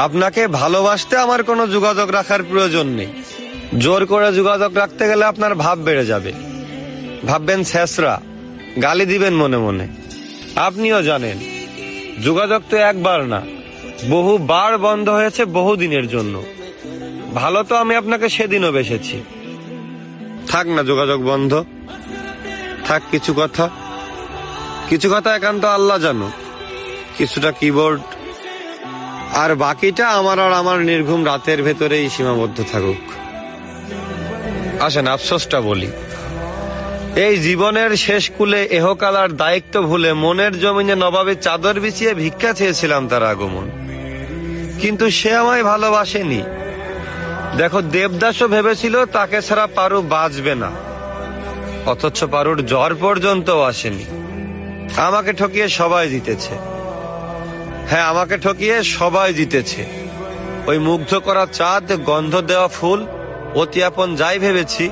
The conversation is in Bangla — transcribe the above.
আপনাকে ভালোবাসতে আমার কোনো যোগাযোগ রাখার প্রয়োজন নেই। জোর করে যোগাযোগ রাখতে গেলে আপনার ভাব বেড়ে যাবে, ভাববেন ছেঁচড়া, গালি দিবেন মনে মনে। আপনিও জানেন যোগাযোগ তো একবার না, বহুবার বন্ধ হয়েছে বহুদিনের জন্য। ভালো তো আমি আপনাকে সেদিনও বেসেছি। থাক না যোগাযোগ বন্ধ, থাক কিছু কথা একান্ত আল্লাহ জানো, কিছুটা কিবোর্ড, আর বাকিটা আমার আর আমার নির্ঘুম রাতের ভেতরেই সীমাবদ্ধ থাকুক। আসেন আফসোসটা বলি। এই জীবনের শেষ কুলে এহকালার দায়িত্ব ভুলে মনের জমিনে নবাবের চাদর বিছিয়ে ভিক্ষা চেয়েছিলাম তার আগমন, কিন্তু সে আমায় ভালোবাসেনি। দেখো, দেবদাসও ভেবেছিল তাকে ছাড়া পারু বাঁচবে না, অথচ পারুর জ্বর পর্যন্ত আসেনি। আমাকে ঠকিয়ে সবাই জিতেছে। হ্যাঁ, আমাকে ঠকিয়ে সবাই জিতেছে। ওই মুগ্ধ করা চাঁদ, গন্ধ দেওয়া ফুল, অতি আপন যাই ভেবেছি,